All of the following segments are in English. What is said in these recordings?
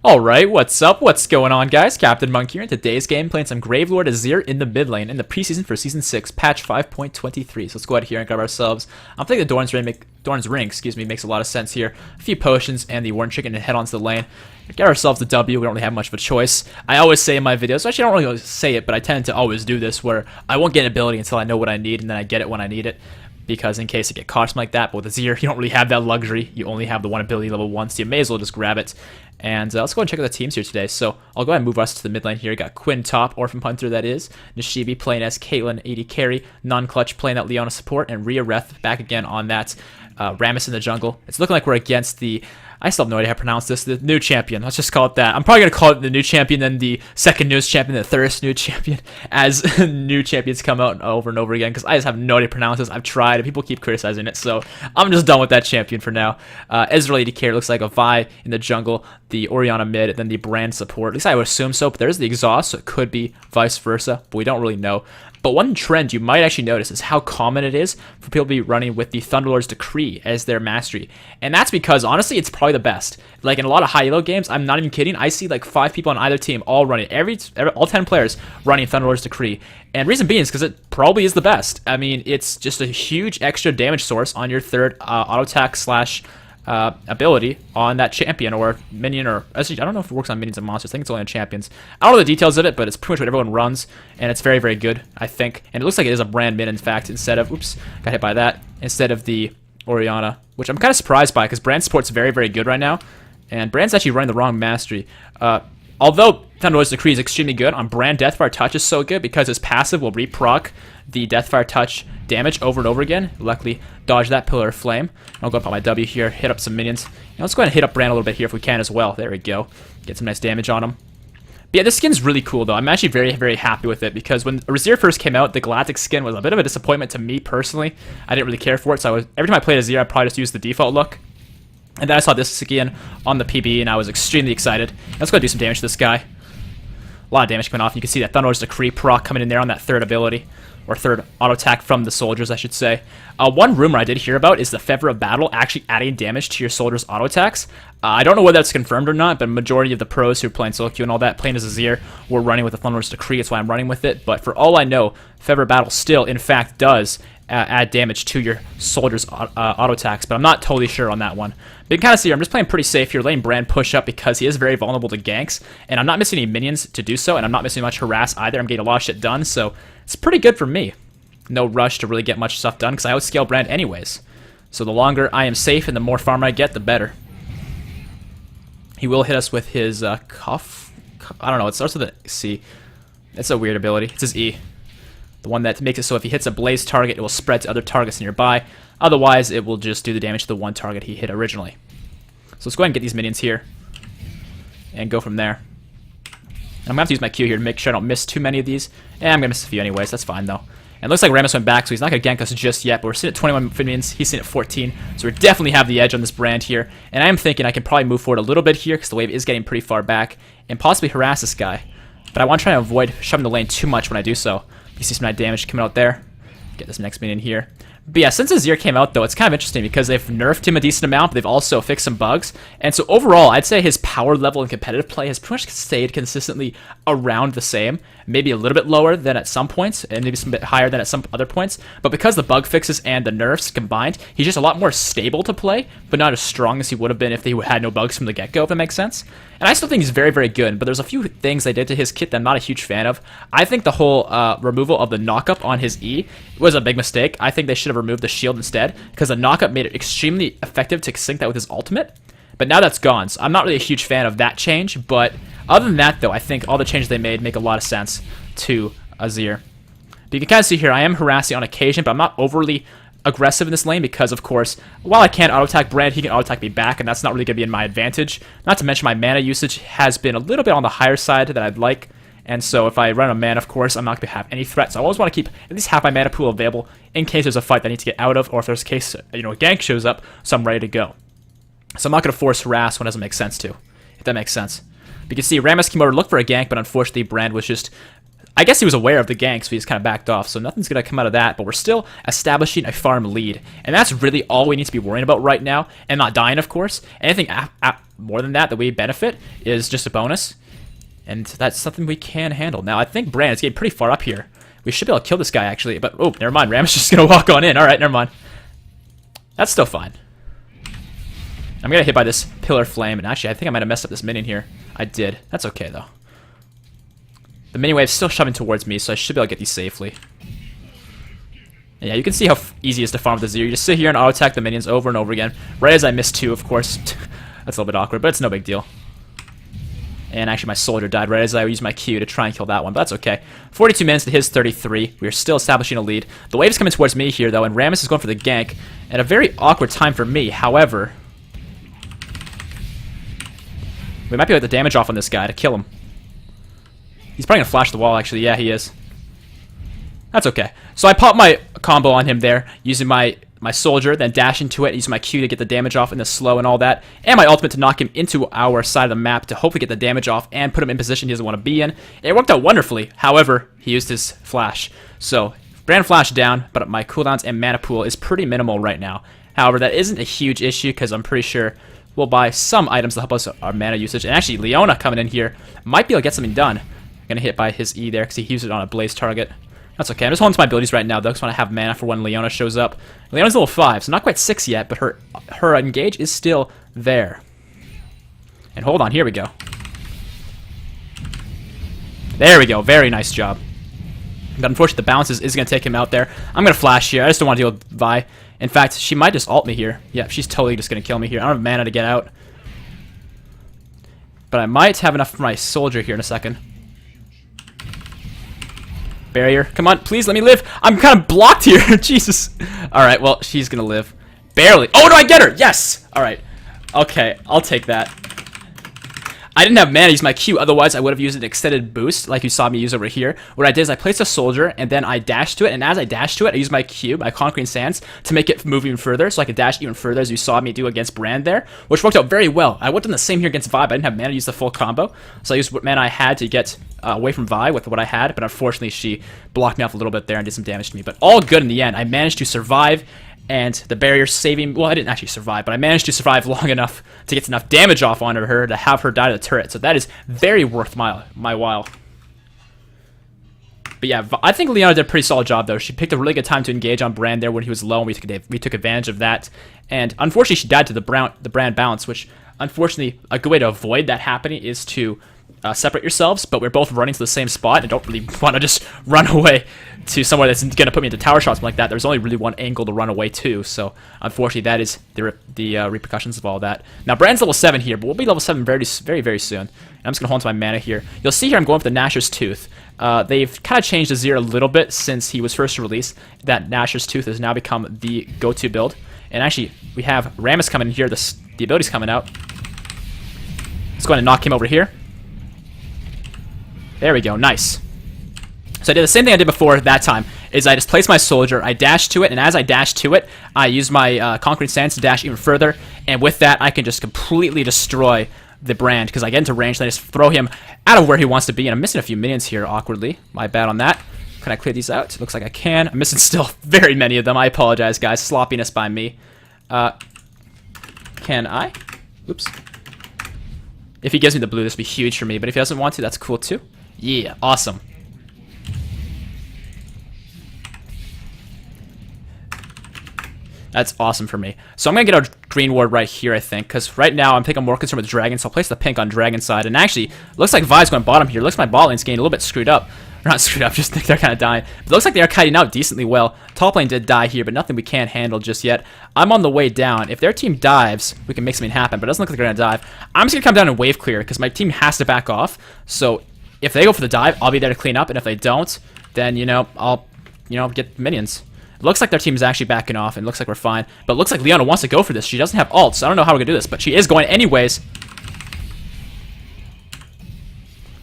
Alright, what's up? What's going on, guys? CaptainMonk here. In today's game, playing some Gravelord Azir in the mid lane in the preseason for Season 6, patch 5.23. So let's go ahead here and grab ourselves. I'm thinking the Doran's Ring, makes a lot of sense here. A few potions and the Warren Chicken and head onto the lane. Get ourselves the W. We don't really have much of a choice. I always say in my videos, actually I don't really say it, but I tend to always do this, where I won't get an ability until I know what I need, and then I get it when I need it. Because in case I get caught something like that, but with Azir, you don't really have that luxury. You only have the one ability level 1, so you may as well just grab it. And let's go and check out the teams here today. So I'll go ahead and move us to the mid lane here. Got Quinn top, Orphan Hunter that is, Nishibi playing as Caitlyn, AD carry, Non-Clutch playing that Leona support, and Rhea Reth back again on that Rammus in the jungle. It's looking like we're against the... I still have no idea how to pronounce this. The new champion. Let's just call it that. I'm probably going to call it the new champion, then the second newest champion, the third new champion, as new champions come out over and over again, because I just have no idea how to pronounce this. I've tried, and people keep criticizing it, so I'm just done with that champion for now. Ezreal AD carry looks like a Vi in the jungle, the Orianna mid, then the Brand support. At least I would assume so, but there's the exhaust, so it could be vice versa, but we don't really know. But one trend you might actually notice is how common it is for people to be running with the Thunderlord's Decree as their mastery. And that's because, honestly, it's probably the best. Like, in a lot of high elo games, I'm not even kidding, I see like 5 people on either team all running, all 10 players running Thunderlord's Decree. And reason being is because it probably is the best. I mean, it's just a huge extra damage source on your third auto attack slash ability on that champion or minion, or actually I don't know if it works on minions and monsters. I think it's only on champions. I don't know the details of it, but it's pretty much what everyone runs, and it's very, very good, I think. And it looks like it is a Brand mid, in fact, instead of, oops, got hit by that, instead of the Orianna, which I'm kind of surprised by, because Brand support's very, very good right now, and Brand's actually running the wrong mastery. Although Thunderlord's Decree is extremely good, on Brand Deathfire Touch is so good because his passive will re-proc the Deathfire Touch damage over and over again. Luckily, dodge that Pillar of Flame. I'll go up on my W here, hit up some minions. And let's go ahead and hit up Brand a little bit here if we can as well. There we go. Get some nice damage on him. But yeah, this skin's really cool though. I'm actually very, very happy with it because when Azir first came out, the Galactic skin was a bit of a disappointment to me personally. I didn't really care for it, so every time I played Azir, I probably just used the default look. And then I saw this skin on the PB, and I was extremely excited. Let's go do some damage to this guy. A lot of damage coming off. You can see that Thunderlord's Decree proc coming in there on that third ability, or third auto attack from the soldiers, I should say. One rumor I did hear about is the Feather of Battle actually adding damage to your soldiers' auto attacks. I don't know whether that's confirmed or not, but majority of the pros who are playing solo queue and all that, playing as Azir, were running with the Thunderlord's Decree. That's why I'm running with it. But for all I know, Feather of Battle still, in fact, does add damage to your soldiers' auto attacks, but I'm not totally sure on that one. But you can kind of see here, I'm just playing pretty safe here, letting Brand push up because he is very vulnerable to ganks, and I'm not missing any minions to do so, and I'm not missing much harass either. I'm getting a lot of shit done, so it's pretty good for me. No rush to really get much stuff done because I outscale Brand anyways. So the longer I am safe and the more farm I get, the better. He will hit us with his cuff. I don't know, it starts with a C. It's a weird ability. It's his E. The one that makes it so if he hits a blaze target, it will spread to other targets nearby. Otherwise, it will just do the damage to the one target he hit originally. So let's go ahead and get these minions here and go from there. I'm going to have to use my Q here to make sure I don't miss too many of these. And I'm going to miss a few anyways. That's fine, though. And it looks like Rammus went back, so he's not going to gank us just yet. But we're sitting at 21 minions. He's sitting at 14. So we definitely have the edge on this Brand here. And I am thinking I can probably move forward a little bit here because the wave is getting pretty far back. And possibly harass this guy. But I want to try and avoid shoving the lane too much when I do so. You see some nice damage coming out there. Get this next minion here. But yeah, since Azir came out, though, it's kind of interesting because they've nerfed him a decent amount, but they've also fixed some bugs. And so overall, I'd say his power level in competitive play has pretty much stayed consistently around the same. Maybe a little bit lower than at some points, and maybe some bit higher than at some other points. But because the bug fixes and the nerfs combined, he's just a lot more stable to play, but not as strong as he would have been if he had no bugs from the get-go, if that makes sense. And I still think he's very, very good, but there's a few things they did to his kit that I'm not a huge fan of. I think the whole removal of the knockup on his E was a big mistake. I think they should have removed the shield instead, because the knockup made it extremely effective to sync that with his ultimate. But now that's gone, so I'm not really a huge fan of that change. But other than that, though, I think all the changes they made make a lot of sense to Azir. But you can kind of see here, I am harassing on occasion, but I'm not overly aggressive in this lane because, of course, while I can't auto-attack Brand, he can auto-attack me back, and that's not really going to be in my advantage. Not to mention my mana usage has been a little bit on the higher side than I'd like. And so if I run a mana, of course, I'm not going to have any threat. So I always want to keep at least half my mana pool available in case there's a fight that I need to get out of, or if there's a case, a gank shows up, so I'm ready to go. So I'm not going to force harass when it doesn't make sense to, if that makes sense. But you can see Rammus came over to look for a gank, but unfortunately Brand was just... I guess he was aware of the gank, so he just kind of backed off. So nothing's going to come out of that, but we're still establishing a farm lead. And that's really all we need to be worrying about right now. And not dying, of course. Anything more than that we benefit is just a bonus. And that's something we can handle. Now, I think Brand is getting pretty far up here. We should be able to kill this guy, actually. But, oh, never mind. Ram is just going to walk on in. All right, never mind. That's still fine. I'm going to get hit by this Pillar Flame. And actually, I think I might have messed up this minion here. I did. That's okay, though. The minion wave's still shoving towards me, so I should be able to get these safely. And yeah, you can see how easy it is to farm with Azir. You just sit here and auto-attack the minions over and over again. Right as I missed 2, of course. That's a little bit awkward, but it's no big deal. And actually, my soldier died right as I used my Q to try and kill that one, but that's okay. 42 minutes to his 33. We are still establishing a lead. The wave's coming towards me here, though, and Rammus is going for the gank at a very awkward time for me. However, we might be able to get the damage off on this guy to kill him. He's probably going to flash the wall, actually. Yeah, he is. That's okay. So I pop my combo on him there, using my soldier, then dash into it, use my Q to get the damage off in the slow and all that, and my ultimate to knock him into our side of the map to hopefully get the damage off and put him in position he doesn't want to be in. It worked out wonderfully. However, he used his flash. So, Brand flash down, but my cooldowns and mana pool is pretty minimal right now. However, that isn't a huge issue because I'm pretty sure we'll buy some items to help us our mana usage. And actually, Leona coming in here might be able to get something done. I'm going to hit by his E there because he used it on a blaze target. That's okay. I'm just holding to my abilities right now, though, because I want to have mana for when Leona shows up. Leona's level 5, so not quite 6 yet, but her engage is still there. And hold on, here we go. There we go. Very nice job. But unfortunately, the bounce is going to take him out there. I'm going to flash here. I just don't want to deal with Vi. In fact, she might just ult me here. Yeah, she's totally just going to kill me here. I don't have mana to get out. But I might have enough for my soldier here in a second. Barrier. Come on, please let me live. I'm kind of blocked here. Jesus. Alright, well, she's going to live. Barely. Oh, no, I get her. Yes. Alright. Okay, I'll take that. I didn't have mana to use my Q, otherwise I would have used an extended boost like you saw me use over here. What I did is I placed a soldier and then I dashed to it, and as I dashed to it, I used my Q, my Conquering Sands, to make it move even further, so I could dash even further as you saw me do against Brand there, which worked out very well. I would have done the same here against Vi, but I didn't have mana to use the full combo, so I used what mana I had to get away from Vi with what I had, but unfortunately she blocked me off a little bit there and did some damage to me. But all good in the end. I managed to survive, and the barrier saving, well, I didn't actually survive, but I managed to survive long enough to get enough damage off onto her to have her die to the turret. So that is very worth my while. But yeah, I think Leona did a pretty solid job, though. She picked a really good time to engage on Brand there when he was low, and we took advantage of that. And unfortunately, she died to the Brand bounce, which, unfortunately, a good way to avoid that happening is to separate yourselves, but we're both running to the same spot and don't really want to just run away to somewhere that's going to put me into tower shots like that. There's only really one angle to run away to, so unfortunately that is the repercussions of all that. Now Brand's level 7 here, but we'll be level 7 very soon. And I'm just going to hold on to my mana here. You'll see here I'm going for the Gnasher's Tooth. They've kind of changed Azir a little bit since he was first released. That Gnasher's Tooth has now become the go-to build. And actually, we have Rammus coming in here. The ability's coming out. Let's go ahead and knock him over here. There we go, nice. So I did the same thing I did before that time, is I just placed my soldier, I dashed to it, and as I dashed to it, I used my Conquering Sands to dash even further, and with that, I can just completely destroy the Brand, because I get into range, and I just throw him out of where he wants to be, and I'm missing a few minions here, awkwardly. My bad on that. Can I clear these out? Looks like I can. I'm missing still very many of them. I apologize, guys. Sloppiness by me. Can I? Oops. If he gives me the blue, this would be huge for me, but if he doesn't want to, that's cool too. Yeah, awesome. That's awesome for me. So I'm going to get a green ward right here, I think, because right now I think I'm more concerned with Dragon, so I'll place the pink on Dragon side. And actually, looks like Vi's going bottom here. Looks like my bot lane's getting a little bit screwed up. Or not screwed up, just think they're kind of dying. But it looks like they are kiting out decently well. Top lane did die here, but nothing we can't handle just yet. I'm on the way down. If their team dives, we can make something happen, but it doesn't look like they're going to dive. I'm just going to come down and wave clear, because my team has to back off. So if they go for the dive, I'll be there to clean up, and if they don't, then, I'll, get minions. It looks like their team is actually backing off, and it looks like we're fine. But it looks like Leona wants to go for this. She doesn't have ult, so I don't know how we're going to do this, but she is going anyways.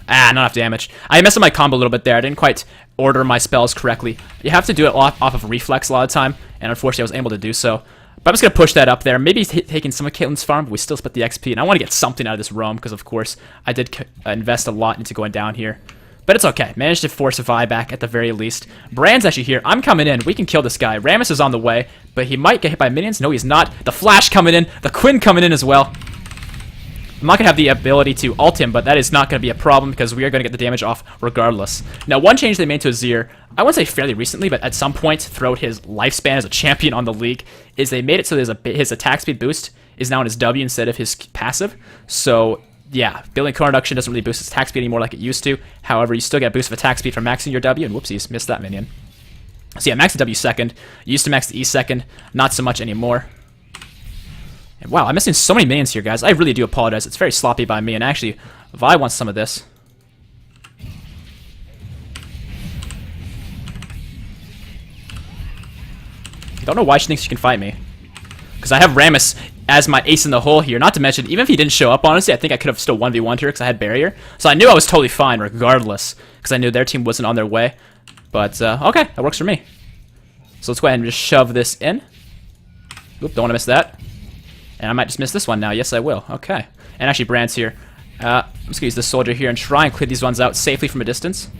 Ah, not enough damage. I messed up my combo a little bit there. I didn't quite order my spells correctly. You have to do it off of reflex a lot of the time, and unfortunately I was able to do so. But I'm just going to push that up there. Maybe taking some of Caitlyn's farm, but we still split the XP. And I want to get something out of this roam, because of course I did invest a lot into going down here. But it's okay. Managed to force a Vi back at the very least. Brand's actually here. I'm coming in. We can kill this guy. Rammus is on the way, but he might get hit by minions. No, he's not. The Flash coming in. The Quinn coming in as well. I'm not going to have the ability to ult him, but that is not going to be a problem because we are going to get the damage off regardless. Now, one change they made to Azir, I wouldn't say fairly recently, but at some point throughout his lifespan as a champion on the league, is they made it so his attack speed boost is now in his W instead of his passive. So, yeah, building core reduction doesn't really boost his attack speed anymore like it used to. However, you still get a boost of attack speed from maxing your W, and whoopsies, missed that minion. So yeah, max the W second. Used to max the E second, not so much anymore. And wow, I'm missing so many minions here, guys. I really do apologize. It's very sloppy by me, and actually, Vi wants some of this. I don't know why she thinks she can fight me. Because I have Rammus as my ace in the hole here. Not to mention, even if he didn't show up, honestly, I think I could have still 1v1'd her because I had barrier. So I knew I was totally fine regardless, because I knew their team wasn't on their way. But, okay, that works for me. So let's go ahead and just shove this in. Oop, don't want to miss that. And I might just miss this one now. Yes, I will. Okay. And actually, Brand's here. I'm just going to use this soldier here and try and clear these ones out safely from a distance.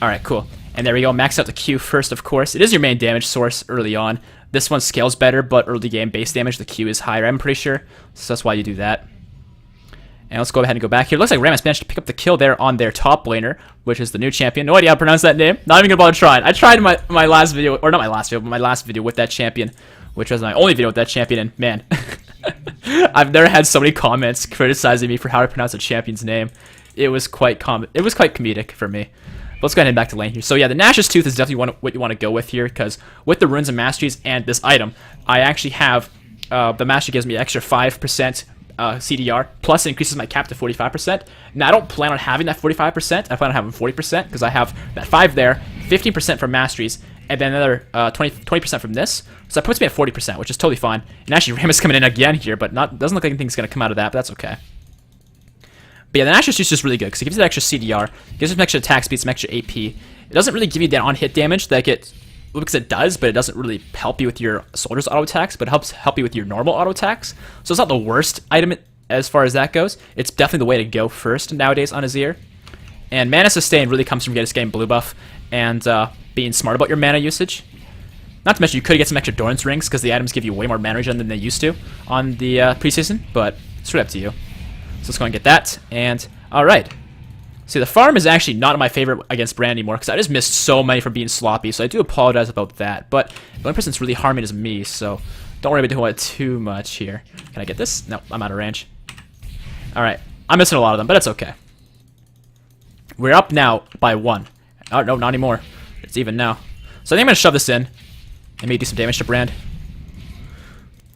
Alright, cool. And there we go. Max out the Q first, of course. It is your main damage source early on. This one scales better, but early game base damage, the Q is higher, I'm pretty sure. So that's why you do that. And let's go ahead and go back here. Looks like Rammus managed to pick up the kill there on their top laner, which is the new champion. No idea how to pronounce that name. Not even going to bother trying. I tried in my last video, or not my last video, but my last video with that champion, which was my only video with that champion, and man, I've never had so many comments criticizing me for how to pronounce a champion's name. It was quite comedic for me. But let's go ahead and head back to lane here. So yeah, the Nash's Tooth is definitely what you want to go with here, because with the runes and masteries and this item, I actually have, the mastery gives me extra 5% CDR, plus it increases my cap to 45%. Now, I don't plan on having that 45%. I plan on having 40% because I have that 5 there, 15% from masteries, and then another 20% from this. So that puts me at 40%, which is totally fine. And actually, Ram is coming in again here, but doesn't look like anything's going to come out of that, but that's okay. But yeah, the Nash's Tooth is just really good because it gives you that extra CDR, gives you some extra attack speed, some extra AP. It doesn't really give you that on-hit damage that because it does, but it doesn't really help you with your soldiers' auto attacks, but it help you with your normal auto attacks. So it's not the worst item as far as that goes. It's definitely the way to go first nowadays on Azir. And mana sustain really comes from getting blue buff and being smart about your mana usage. Not to mention you could get some extra Doran's rings because the items give you way more mana regen than they used to on the preseason, but it's really up to you. So let's go and get that. And alright. See, the farm is actually not my favorite against Brand anymore because I just missed so many from being sloppy, so I do apologize about that. But the only person that's really harming is me, so don't worry about doing it too much here. Can I get this? No, I'm out of range. Alright, I'm missing a lot of them, but it's okay. We're up now by 1. Oh, no, not anymore. It's even now. So I think I'm going to shove this in and maybe do some damage to Brand.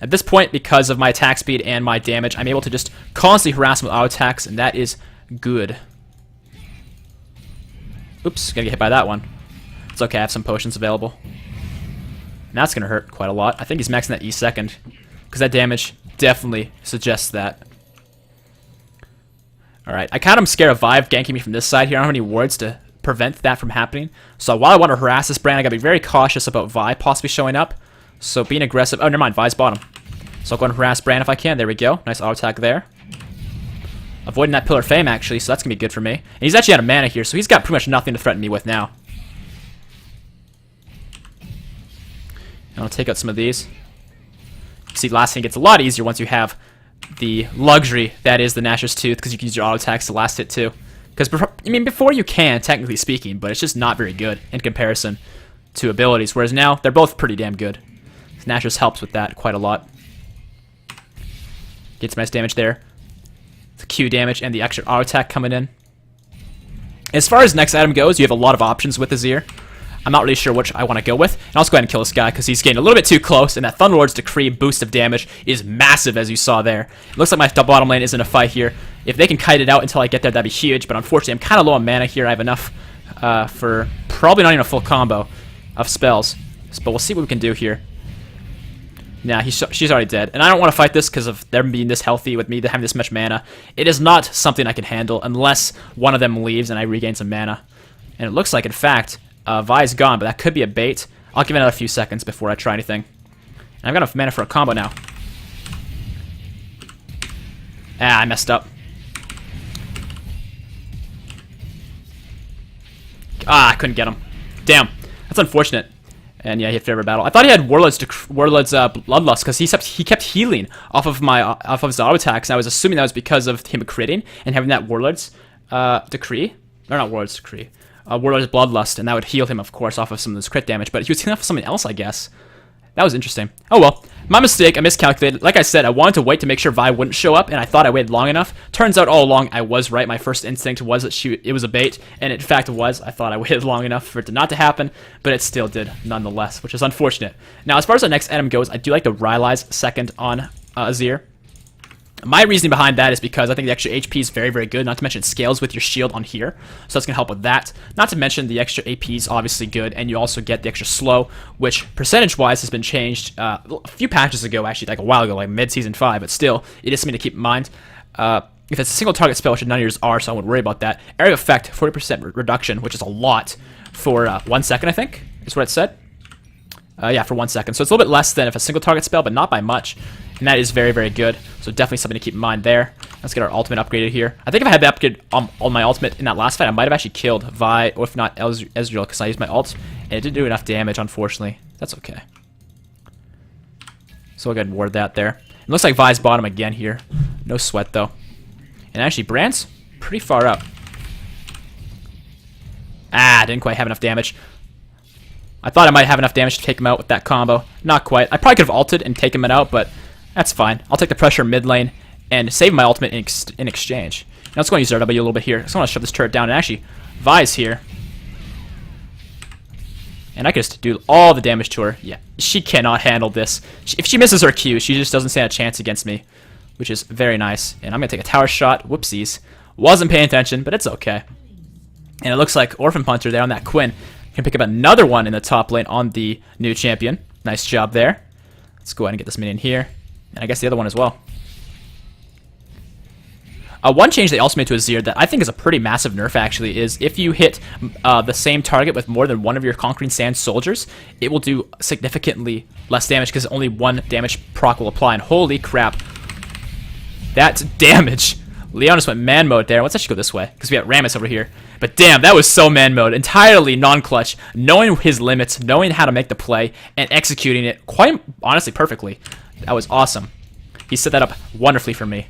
At this point, because of my attack speed and my damage, I'm able to just constantly harass him with auto attacks, and that is good. Oops, gonna get hit by that one. It's okay, I have some potions available. And that's gonna hurt quite a lot. I think he's maxing that E second, because that damage definitely suggests that. Alright, I kind of am scared of Vive ganking me from this side here. I don't have any wards to prevent that from happening. So while I want to harass this Brand, I gotta be very cautious about Vi possibly showing up. So being aggressive. Oh, never mind, Vi's bottom. So I'll go and harass Brand if I can. There we go. Nice auto attack there. Avoiding that Pillar of Fame, actually, so that's going to be good for me. And he's actually out of mana here, so he's got pretty much nothing to threaten me with now. And I'll take out some of these. See, last hit gets a lot easier once you have the luxury that is the Nash's Tooth, because you can use your auto attacks to last hit too. Because, I mean, before you can, technically speaking, but it's just not very good in comparison to abilities. Whereas now, they're both pretty damn good. Nash's helps with that quite a lot. Get some nice damage there. The Q damage and the extra auto attack coming in. As far as next item goes, you have a lot of options with Azir. I'm not really sure which I want to go with. And I'll just go ahead and kill this guy because he's getting a little bit too close, and that Thunderlord's Decree boost of damage is massive, as you saw there. It looks like my bottom lane is in a fight here. If they can kite it out until I get there, that'd be huge, but unfortunately I'm kind of low on mana here. I have enough for probably not even a full combo of spells. But we'll see what we can do here. Nah, she's already dead. And I don't want to fight this because of them being this healthy with me having this much mana. It is not something I can handle unless one of them leaves and I regain some mana. And it looks like, in fact, Vi's gone, but that could be a bait. I'll give it another few seconds before I try anything. And I've got enough mana for a combo now. Ah, I messed up. Ah, I couldn't get him. Damn. That's unfortunate. And yeah, he had favorite battle. I thought he had Warlord's Bloodlust because he kept healing off of his auto attacks. And I was assuming that was because of him critting and having that Warlord's Decree, or not Warlord's Decree, Warlord's Bloodlust, and that would heal him, of course, off of some of this crit damage. But he was healing off of something else, I guess. That was interesting. Oh well, my mistake. I miscalculated. Like I said, I wanted to wait to make sure Vi wouldn't show up, and I thought I waited long enough. Turns out all along I was right. My first instinct was that it was a bait, and in fact it was. I thought I waited long enough for it to not to happen, but it still did nonetheless, which is unfortunate. Now, as far as our next item goes, I do like the Rylai's second on Azir. My reasoning behind that is because I think the extra HP is very, very good, not to mention it scales with your shield on here, so that's going to help with that. Not to mention the extra AP is obviously good, and you also get the extra slow, which percentage-wise has been changed a few patches ago, actually, like a while ago, like mid-Season 5, but still, it is something to keep in mind. If it's a single target spell, which none of yours are, so I wouldn't worry about that. Area of effect, 40% reduction, which is a lot for 1 second, I think, is what it said. Yeah, for 1 second. So it's a little bit less than if a single target spell, but not by much. And that is very, very good. So definitely something to keep in mind there. Let's get our ultimate upgraded here. I think if I had the upgrade on my ultimate in that last fight, I might have actually killed Vi, or if not, Ezreal, because I used my ult. And it didn't do enough damage, unfortunately. That's okay. So we'll go ahead and ward that there. It looks like Vi's bottom again here. No sweat, though. And actually, Brand's pretty far up. Ah, didn't quite have enough damage. I thought I might have enough damage to take him out with that combo. Not quite. I probably could have ulted and taken him out, but that's fine. I'll take the pressure mid lane and save my ultimate in exchange. Now let's go and use RW a little bit here. I just want to shove this turret down. And actually, Vi's here. And I could just do all the damage to her. Yeah, she cannot handle this. If she misses her Q, she just doesn't stand a chance against me, which is very nice. And I'm going to take a tower shot. Whoopsies. Wasn't paying attention, but it's okay. And it looks like Orphan Punter there on that Quinn can pick up another one in the top lane on the new champion. Nice job there. Let's go ahead and get this minion here. And I guess the other one as well. One change they also made to Azir that I think is a pretty massive nerf, actually, is if you hit the same target with more than one of your Conquering Sand soldiers, it will do significantly less damage because only one damage proc will apply. And holy crap, that's damage. Leonis went man mode there. Let's actually go this way because we got Rammus over here. But damn, that was so man mode. Entirely non-clutch. Knowing his limits, knowing how to make the play, and executing it quite honestly perfectly. That was awesome. He set that up wonderfully for me.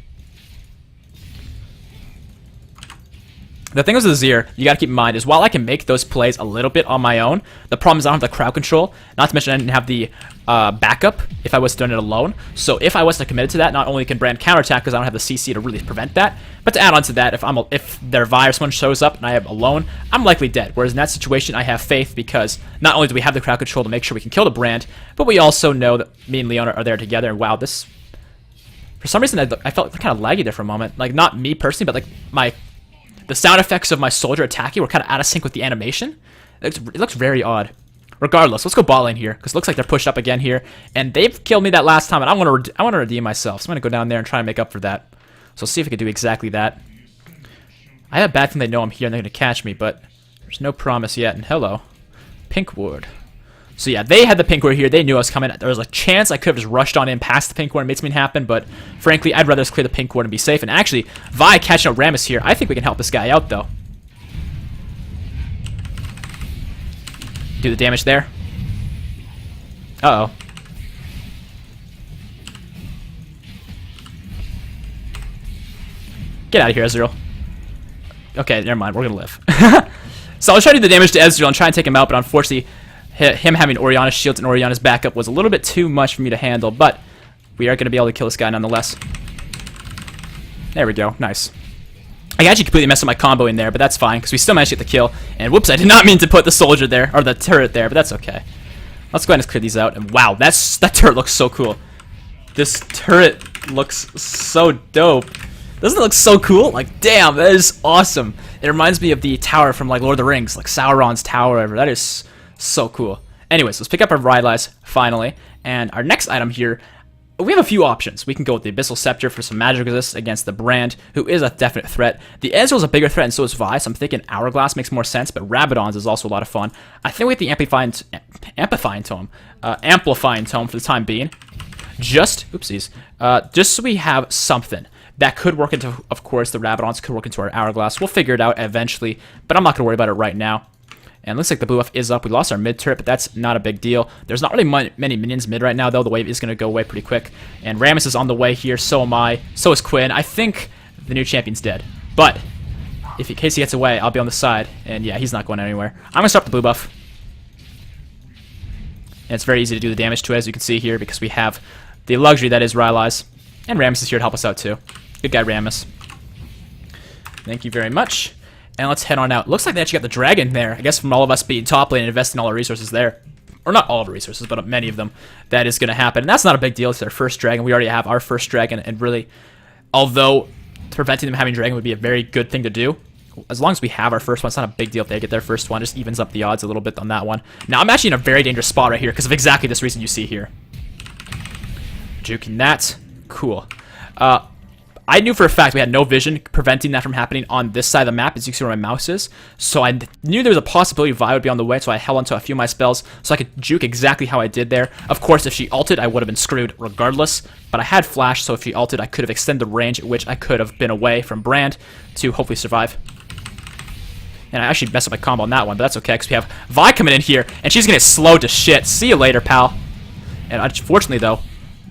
The thing with Azir, you gotta keep in mind, is while I can make those plays a little bit on my own, the problem is I don't have the crowd control. Not to mention I didn't have the backup if I was doing it alone. So if I wasn't committed to that, not only can Brand counterattack because I don't have the CC to really prevent that, but to add on to that, if their Vi or someone shows up and I am alone, I'm likely dead. Whereas in that situation, I have faith because not only do we have the crowd control to make sure we can kill the Brand, but we also know that me and Leona are there together. And wow, this... For some reason, I felt kind of laggy there for a moment. Like, not me personally, but like the sound effects of my soldier attacking were kind of out of sync with the animation. It looks very odd. Regardless, let's go bot lane here, because it looks like they're pushed up again here. And they've killed me that last time, and I want to redeem myself. So I'm going to go down there and try and make up for that. So let's see if we can do exactly that. I have a bad thing they know I'm here and they're going to catch me, but there's no promise yet. And hello, Pink Ward. So yeah, they had the pink ward here. They knew I was coming. There was a chance I could have just rushed on in past the pink ward and made something happen, but frankly, I'd rather just clear the pink ward and be safe. And actually, Vi catching out Rammus here. I think we can help this guy out, though. Do the damage there. Uh-oh. Get out of here, Ezreal. Okay, never mind. We're going to live. So I was trying to do the damage to Ezreal and try and take him out, but unfortunately, him having Orianna's shields and Orianna's backup was a little bit too much for me to handle, but we are going to be able to kill this guy nonetheless. There we go. Nice. I actually completely messed up my combo in there, but that's fine, because we still managed to get the kill. And whoops, I did not mean to put the soldier there, or the turret there, but that's okay. Let's go ahead and clear these out. And wow, that turret looks so cool. This turret looks so dope. Doesn't it look so cool? Like, damn, that is awesome. It reminds me of the tower from, like, Lord of the Rings, like Sauron's tower or whatever. That is so cool. Anyways, let's pick up our Rylai's finally. And our next item here, we have a few options. We can go with the Abyssal Scepter for some magic resist against the Brand, who is a definite threat. The Ezreal is a bigger threat, and so is Vi, so I'm thinking Hourglass makes more sense, but Rabadon's is also a lot of fun. I think we have the Amplifying Tome for the time being. Just so we have something that could work into, of course, the Rabadons could work into our Hourglass. We'll figure it out eventually, but I'm not going to worry about it right now. And looks like the blue buff is up. We lost our mid turret, but that's not a big deal. There's not really many minions mid right now, though. The wave is going to go away pretty quick. And Rammus is on the way here. So am I. So is Quinn. I think the new champion's dead. But if in case he gets away, I'll be on the side. And yeah, he's not going anywhere. I'm going to start the blue buff. And it's very easy to do the damage to it, as you can see here, because we have the luxury that is Rylai's. And Rammus is here to help us out, too. Good guy, Rammus. Thank you very much. And let's head on out. Looks like they actually got the dragon there. I guess from all of us being top lane and investing all our resources there. Or not all of our resources, but many of them. That is going to happen. And that's not a big deal. It's their first dragon. We already have our first dragon. And really, although preventing them having dragon would be a very good thing to do, as long as we have our first one, it's not a big deal if they get their first one. Just evens up the odds a little bit on that one. Now, I'm actually in a very dangerous spot right here because of exactly this reason you see here. Juking that. Cool. I knew for a fact we had no vision preventing that from happening on this side of the map, as you can see where my mouse is. So I knew there was a possibility Vi would be on the way, so I held onto a few of my spells so I could juke exactly how I did there. Of course, if she ulted, I would have been screwed regardless, but I had flash, so if she ulted, I could have extended the range at which I could have been away from Brand to hopefully survive. And I actually messed up my combo on that one, but that's okay, because we have Vi coming in here, and she's going to get slowed to shit. See you later, pal. And unfortunately, though...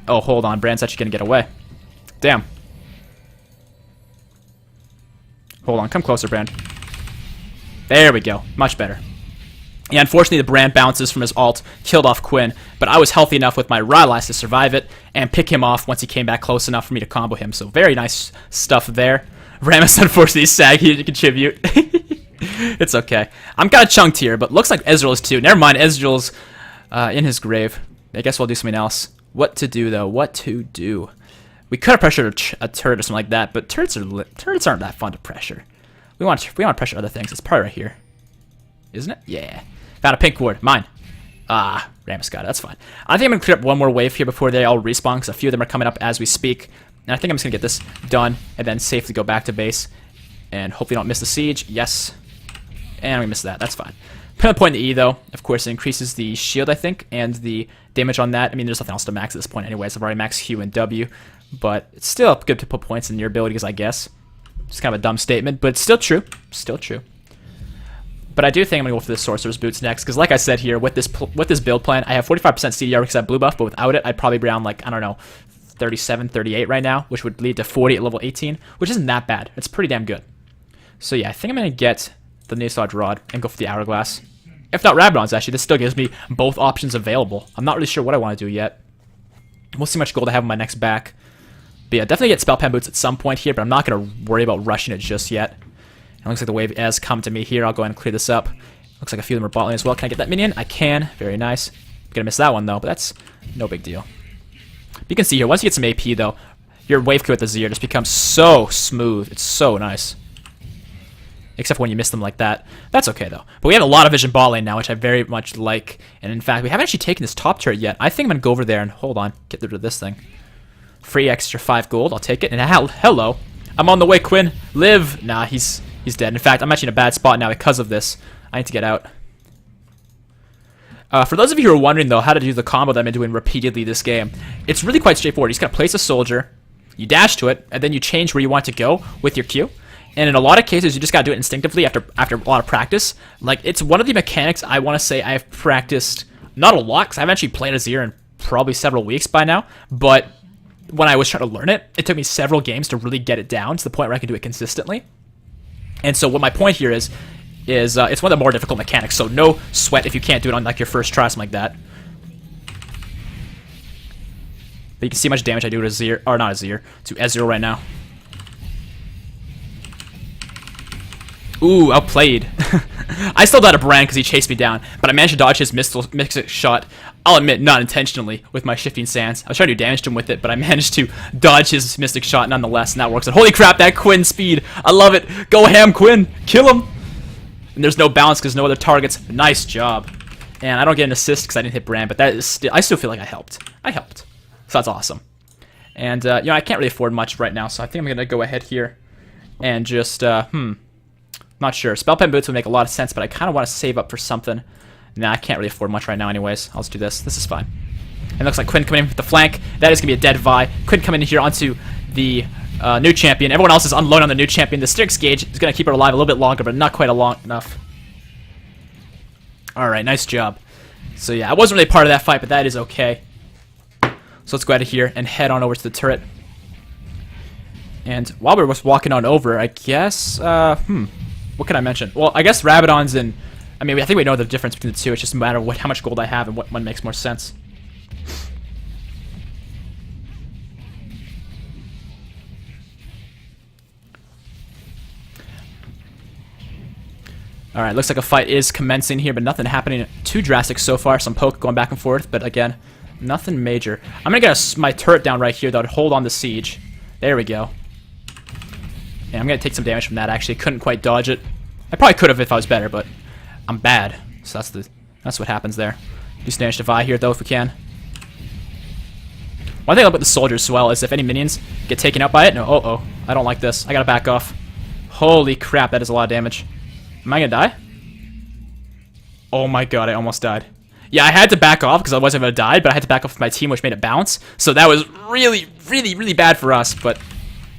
Oh, hold on. Brand's actually going to get away. Damn. Hold on, come closer, Brand. There we go. Much better. Yeah, unfortunately, the Brand bounces from his ult, killed off Quinn, but I was healthy enough with my Rylai's to survive it and pick him off once he came back close enough for me to combo him. So very nice stuff there. Rammus, unfortunately, is saggy to contribute. It's okay. I'm kind of chunked here, but looks like Ezreal is too. Never mind, Ezreal's in his grave. I guess we'll do something else. What to do, though? What to do? We could have pressured a turret or something like that, but turrets aren't that fun to pressure. We want to pressure other things. It's probably right here, isn't it? Yeah. Found a pink ward. Mine. Ah, Rammus got it. That's fine. I think I'm gonna clear up one more wave here before they all respawn, because a few of them are coming up as we speak. And I think I'm just gonna get this done and then safely go back to base and hopefully don't miss the siege. Yes. And we missed that. That's fine. Put a point in the E, though. Of course, it increases the shield, I think, and the damage on that. I mean, there's nothing else to max at this point anyways. I've already maxed Q and W. But it's still good to put points in your abilities, I guess. It's kind of a dumb statement, but it's still true. Still true. But I do think I'm going to go for the Sorcerer's Boots next, because like I said here, with this build plan, I have 45% CDR because I have blue buff, but without it, I'd probably be around, like, I don't know, 37, 38 right now, which would lead to 40 at level 18, which isn't that bad. It's pretty damn good. So yeah, I think I'm going to get the Naslodge Rod and go for the Hourglass. If not Rabadon's, actually, this still gives me both options available. I'm not really sure what I want to do yet. We'll see how much gold I have in my next back. But yeah, definitely get Spell Pen Boots at some point here, but I'm not going to worry about rushing it just yet. It looks like the wave has come to me here. I'll go ahead and clear this up. Looks like a few of them are bot lane as well. Can I get that minion? I can. Very nice. I'm going to miss that one, though, but that's no big deal. But you can see here, once you get some AP, though, your wave queue with the Azir just becomes so smooth. It's so nice. Except when you miss them like that. That's okay, though. But we have a lot of vision bot lane now, which I very much like. And in fact, we haven't actually taken this top turret yet. I think I'm going to go over there and, hold on, get rid of this thing. Free extra 5 gold. I'll take it. And hello. I'm on the way, Quinn. Live. Nah, he's dead. In fact, I'm actually in a bad spot now because of this. I need to get out. For those of you who are wondering, though, how to do the combo that I've been doing repeatedly this game, it's really quite straightforward. You just got to place a soldier, you dash to it, and then you change where you want to go with your Q. And in a lot of cases, you just got to do it instinctively after a lot of practice. Like, it's one of the mechanics I want to say I've practiced, not a lot, because I've actually played Azir in probably several weeks by now, but when I was trying to learn it, it took me several games to really get it down to the point where I can do it consistently. And so what my point here is it's one of the more difficult mechanics, so no sweat if you can't do it on like your first try, something like that. But you can see how much damage I do to Azir, or not Azir, to Ezreal right now. Ooh, outplayed. I still died a Brand because he chased me down, but I managed to dodge his mystic shot. I'll admit, not intentionally, with my Shifting Sands. I was trying to do damage to him with it, but I managed to dodge his mystic shot nonetheless, and that works. And holy crap, that Quinn speed! I love it! Go ham, Quinn! Kill him! And there's no balance because no other targets. Nice job. And I don't get an assist because I didn't hit Brand, but that is still, I still feel like I helped. I helped. So that's awesome. And, you know, I can't really afford much right now, so I think I'm going to go ahead here and just, not sure. Spell Pen Boots would make a lot of sense, but I kind of want to save up for something. Nah, I can't really afford much right now anyways. I'll just do this. This is fine. And it looks like Quinn coming in with the flank. That is going to be a dead Vi. Quinn coming in here onto the new champion. Everyone else is unloaded on the new champion. The Styx gauge is going to keep her alive a little bit longer, but not quite long enough. Alright, nice job. So yeah, I wasn't really part of that fight, but that is okay. So let's go out of here and head on over to the turret. And while we're just walking on over, I guess, what can I mention? Well, I guess Rabadon's and, I mean, I think we know the difference between the two. It's just a matter of how much gold I have and what one makes more sense. Alright, looks like a fight is commencing here, but nothing happening too drastic so far. Some poke going back and forth, but again, nothing major. I'm going to get my turret down right here, though, to hold on the siege. There we go. And I'm going to take some damage from that, actually. Couldn't quite dodge it. I probably could have if I was better, but I'm bad. So that's what happens there. Do some damage to Vi here, though, if we can. One thing about the soldiers as well is if any minions get taken out by it, no, uh-oh, I don't like this. I got to back off. Holy crap, that is a lot of damage. Am I gonna die? Oh my god, I almost died. Yeah, I had to back off because otherwise I would have died, but I had to back off with my team, which made it bounce. So that was really, really, really bad for us, but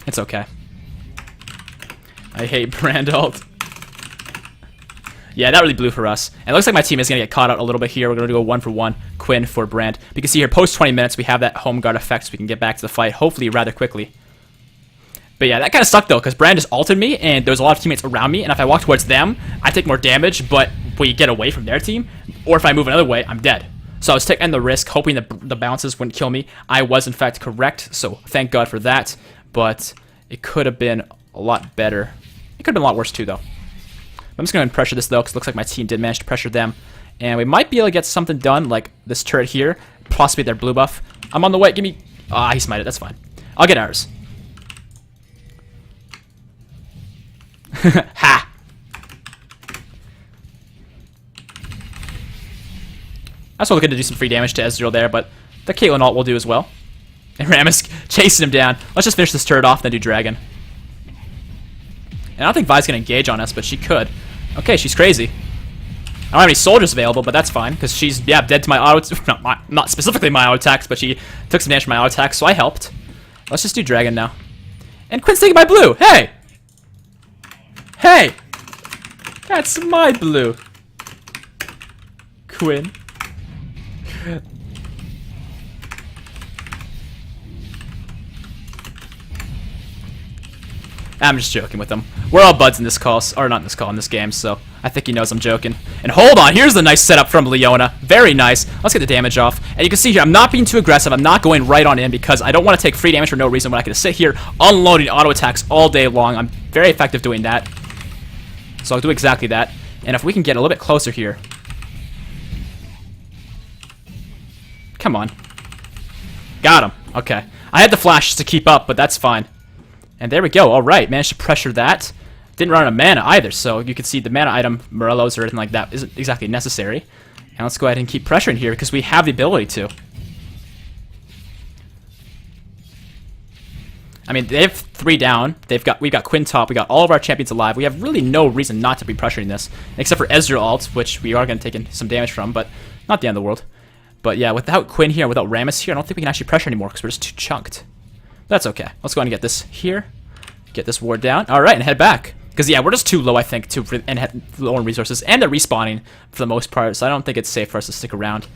it's okay. I hate Brand ult. Yeah, that really blew for us. And it looks like my team is gonna get caught out a little bit here. We're gonna go 1-for-1 Quinn for Brand. You can see here, post 20 minutes, we have that home guard effect, so we can get back to the fight, hopefully rather quickly. But yeah, that kind of sucked though, because Brand just ulted me, and there was a lot of teammates around me, and if I walk towards them, I take more damage, but we get away from their team, or if I move another way, I'm dead. So I was taking the risk, hoping that the bounces wouldn't kill me. I was in fact correct, so thank God for that, but it could have been a lot better. It could have been a lot worse too though. I'm just going to pressure this though, because it looks like my team did manage to pressure them, and we might be able to get something done, like this turret here, possibly their blue buff. I'm on the way, give me... Ah, he smited, that's fine. I'll get ours. Ha! I was looking to do some free damage to Ezreal there, but the Caitlyn ult will do as well. And Rammus chasing him down. Let's just finish this turret off, then do Dragon. And I don't think Vi's going to engage on us, but she could. Okay, she's crazy. I don't have any soldiers available, but that's fine, because she's, yeah, dead to my auto... Not specifically my auto attacks, but she took some damage from my auto attacks, so I helped. Let's just do Dragon now. And Quinn's taking my blue! Hey! Hey! That's my blue. Quinn. I'm just joking with him. We're all buds in this call, or not in this call, in this game, so I think he knows I'm joking. And hold on, here's the nice setup from Leona. Very nice. Let's get the damage off. And you can see here, I'm not being too aggressive. I'm not going right on in because I don't want to take free damage for no reason when I can sit here unloading auto attacks all day long. I'm very effective doing that. So I'll do exactly that. And if we can get a little bit closer here. Come on. Got him. Okay. I had the flash to keep up, but that's fine. And there we go. Alright. Managed to pressure that. Didn't run out of mana either, so you can see the mana item, Morello's or anything like that, isn't exactly necessary. And let's go ahead and keep pressuring here because we have the ability to. I mean, they have 3 down. We've got Quinn top. We got all of our champions alive. We have really no reason not to be pressuring this, except for Ezreal ult, which we are going to take some damage from, but not the end of the world. But yeah, without Quinn here, without Rammus here, I don't think we can actually pressure anymore because we're just too chunked. That's okay. Let's go ahead and get this here. Get this ward down. All right, and head back. Because yeah, we're just too low, I think, and have low on resources, and they're respawning for the most part, so I don't think it's safe for us to stick around.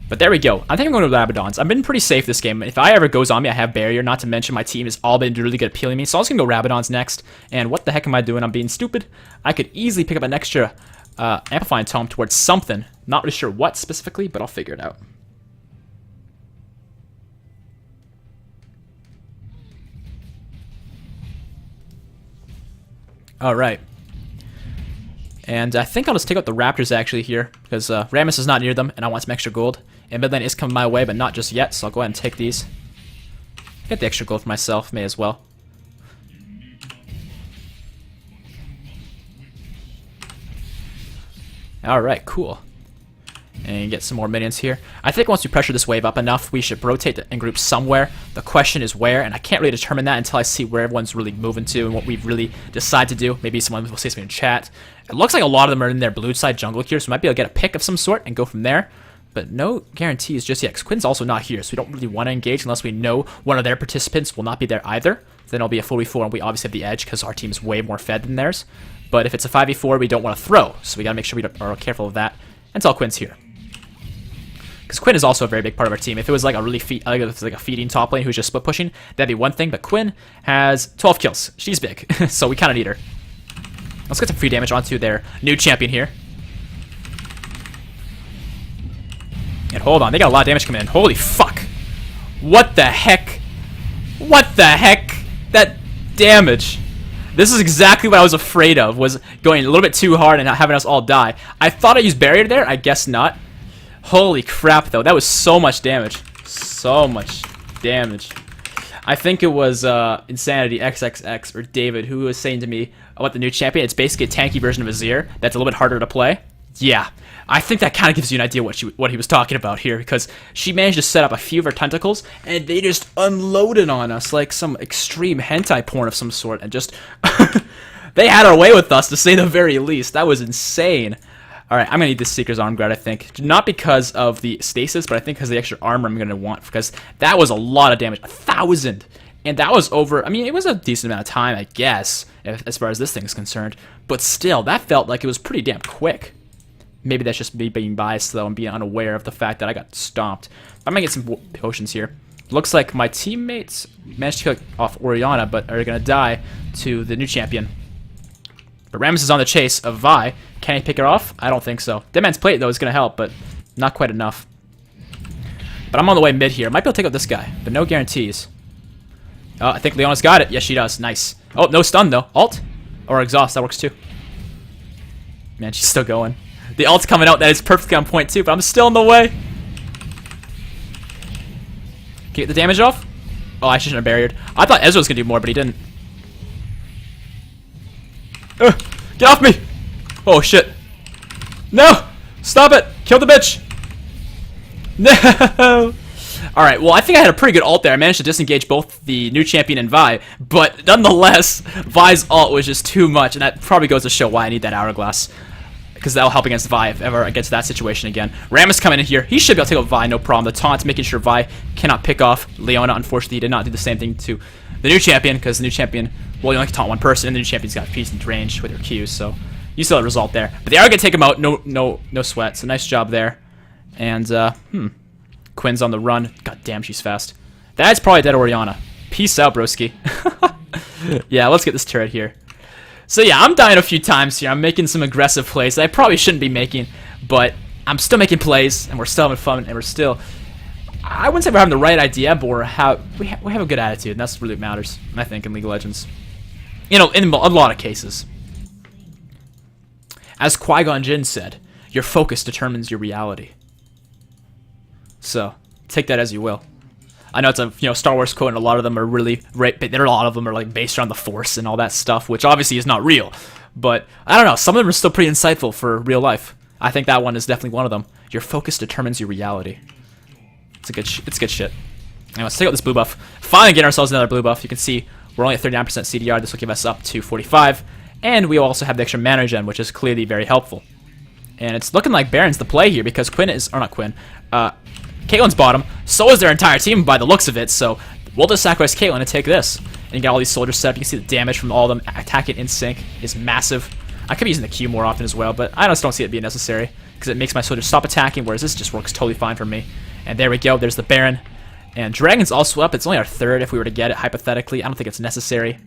But there we go. I think I'm going to Rabadons. I've been pretty safe this game. If I ever go zombie, I have barrier. Not to mention my team has all been really good at peeling me. So I'm just going to go Rabadons next. And what the heck am I doing? I'm being stupid. I could easily pick up an extra amplifying tome towards something. Not really sure what specifically, but I'll figure it out. Alright. And I think I'll just take out the Raptors actually here, because Rammus is not near them, and I want some extra gold. And mid lane is coming my way, but not just yet, so I'll go ahead and take these. Get the extra gold for myself, may as well. Alright, cool. And get some more minions here. I think once we pressure this wave up enough, we should rotate in groups somewhere. The question is where, and I can't really determine that until I see where everyone's really moving to and what we really decide to do. Maybe someone will say something in chat. It looks like a lot of them are in their blue side jungle here, so we might be able to get a pick of some sort and go from there. But no guarantees just yet, because Quinn's also not here, so we don't really want to engage unless we know one of their participants will not be there either. Then it'll be a 4v4, and we obviously have the edge because our team is way more fed than theirs. But if it's a 5v4, we don't want to throw. So we got to make sure we are careful of that until Quinn's here. Because Quinn is also a very big part of our team. If it was like a really feeding top lane who's just split pushing, that'd be one thing. But Quinn has 12 kills. She's big. So we kind of need her. Let's get some free damage onto their new champion here. And hold on, they got a lot of damage coming in. Holy fuck. What the heck? What the heck? That damage. This is exactly what I was afraid of, was going a little bit too hard and not having us all die. I thought I used barrier there, I guess not. Holy crap, though. That was so much damage. So much damage. I think it was Insanity XXX or David who was saying to me about the new champion. It's basically a tanky version of Azir that's a little bit harder to play. Yeah, I think that kind of gives you an idea what he was talking about here, because she managed to set up a few of her tentacles and they just unloaded on us like some extreme hentai porn of some sort, and just they had our way with us, to say the very least. That was insane. Alright, I'm going to need this Seeker's Arm Guard, I think. Not because of the stasis, but I think because of the extra armor I'm going to want, because that was a lot of damage. 1,000! And that was over, I mean, it was a decent amount of time, I guess, as far as this thing is concerned. But still, that felt like it was pretty damn quick. Maybe that's just me being biased, though, and being unaware of the fact that I got stomped. I'm going to get some potions here. Looks like my teammates managed to kill off Orianna, but are going to die to the new champion. But Rammus is on the chase of Vi. Can he pick her off? I don't think so. Dead Man's Plate, though, is going to help, but not quite enough. But I'm on the way mid here. Might be able to take out this guy, but no guarantees. I think Leona's got it. Yes, she does. Nice. Oh, no stun, though. Ult? Or exhaust. That works, too. Man, she's still going. The ult's coming out. That is perfectly on point, too, but I'm still in the way. Can you get the damage off? Oh, I shouldn't have barriered. I thought Ezra was going to do more, but he didn't. Get off me! Oh, shit. No! Stop it! Kill the bitch! No! Alright, well, I think I had a pretty good ult there. I managed to disengage both the new champion and Vi, but nonetheless, Vi's ult was just too much, and that probably goes to show why I need that hourglass, because that'll help against Vi if ever I get to that situation again. Ram is coming in here. He should be able to take out Vi, no problem. The taunt's making sure Vi cannot pick off Leona. Unfortunately, he did not do the same thing to the new champion, because the new champion, well, you only can taunt one person, and the new champion's got decent range with her Qs, so you saw the result there. But they are going to take him out, no sweat, so nice job there. And, Quinn's on the run. God damn, she's fast. That's probably dead Orianna. Peace out, broski. Yeah, let's get this turret here. So yeah, I'm dying a few times here. I'm making some aggressive plays that I probably shouldn't be making, but I'm still making plays, and we're still having fun, and we're still... I wouldn't say we're having the right idea, but we have a good attitude, and that's really what matters, I think, in League of Legends. You know, in a lot of cases. As Qui-Gon Jinn said, your focus determines your reality. So, take that as you will. I know it's a Star Wars quote, and a lot of them are really a lot of them are like based around the Force and all that stuff, which obviously is not real. But I don't know, some of them are still pretty insightful for real life. I think that one is definitely one of them. Your focus determines your reality. It's good shit. Anyway, let's take out this blue buff. Finally getting ourselves another blue buff. You can see we're only at 39% CDR. This will give us up to 45, and we also have the extra mana gen, which is clearly very helpful. And it's looking like Baron's the play here, because Quinn is, or not Quinn, Caitlyn's bottom. So is their entire team by the looks of it. So we'll just sacrifice Caitlyn and take this. And you got all these soldiers set up. You can see the damage from all of them attacking in sync is massive. I could be using the Q more often as well, but I just don't see it being necessary, because it makes my soldiers stop attacking, whereas this just works totally fine for me. And there we go. There's the Baron. And Dragon's also up. It's only our third if we were to get it, hypothetically. I don't think it's necessary.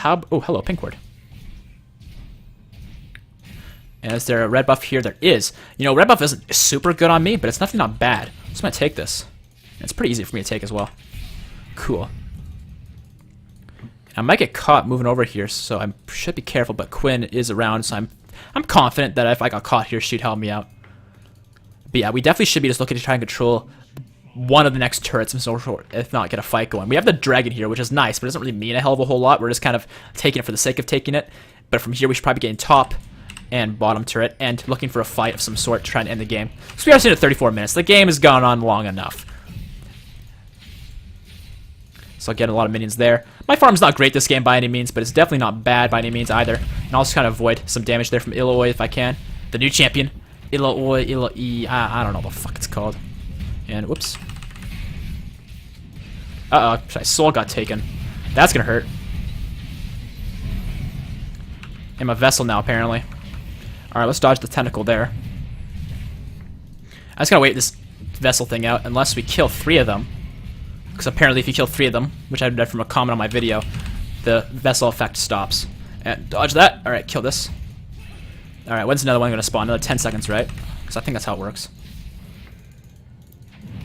Oh, hello, Pink Ward. And is there a red buff here? There is. You know, red buff isn't super good on me, but it's definitely not bad. So I'm going to take this. And it's pretty easy for me to take as well. Cool. I might get caught moving over here, so I should be careful, but Quinn is around, so I'm confident that if I got caught here, she'd help me out. But yeah, we definitely should be just looking to try and control one of the next turrets, if not get a fight going. We have the dragon here, which is nice, but it doesn't really mean a hell of a whole lot. We're just kind of taking it for the sake of taking it. But from here, we should probably be getting top and bottom turret and looking for a fight of some sort to try and end the game. So we are sitting at 34 minutes. The game has gone on long enough. So I'll get a lot of minions there. My farm's not great this game by any means, but it's definitely not bad by any means either. And I'll just kind of avoid some damage there from Illoi if I can. The new champion. Illoi, I don't know what the fuck it's called. And whoops. Uh-oh, my soul got taken. That's gonna hurt. I'm a vessel now, apparently. Alright, let's dodge the tentacle there. I just gotta wait this vessel thing out unless we kill 3 of them. Because apparently if you kill 3 of them, which I read from a comment on my video, the vessel effect stops. And dodge that. Alright, kill this. Alright, when's another one going to spawn? Another 10 seconds, right? Because I think that's how it works.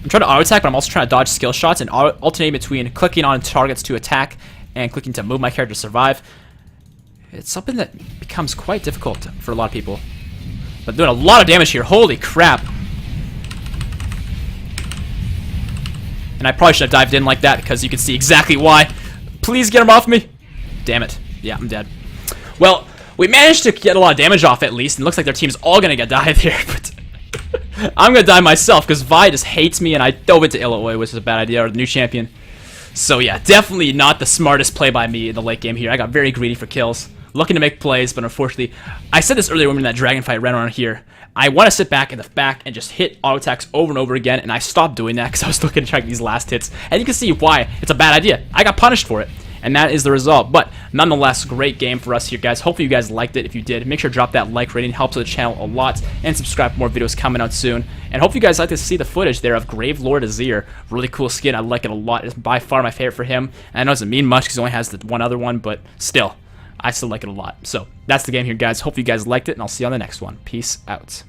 I'm trying to auto-attack, but I'm also trying to dodge skill shots and alternate between clicking on targets to attack and clicking to move my character to survive. It's something that becomes quite difficult for a lot of people. But doing a lot of damage here. Holy crap. And I probably should have dived in like that because you can see exactly why. Please get him off me. Damn it. Yeah, I'm dead. Well, we managed to get a lot of damage off at least, and it looks like their team's all gonna get died here, but I'm gonna die myself because Vi just hates me and I dove into Illinois, which is a bad idea, or the new champion. So yeah, definitely not the smartest play by me in the late game here. I got very greedy for kills, looking to make plays, but unfortunately, I said this earlier when we were in that dragon fight right around here. I want to sit back in the back and just hit auto attacks over and over again, and I stopped doing that because I was looking to track these last hits. And you can see why it's a bad idea. I got punished for it, and that is the result. But nonetheless, great game for us here, guys. Hopefully you guys liked it. If you did, make sure to drop that like rating. Helps the channel a lot. And subscribe for more videos coming out soon. And hope you guys like to see the footage there of Gravelord Azir. Really cool skin. I like it a lot. It's by far my favorite for him. And I know it doesn't mean much because he only has the one other one, but still, I still like it a lot. So that's the game here, guys. Hope you guys liked it, and I'll see you on the next one. Peace out.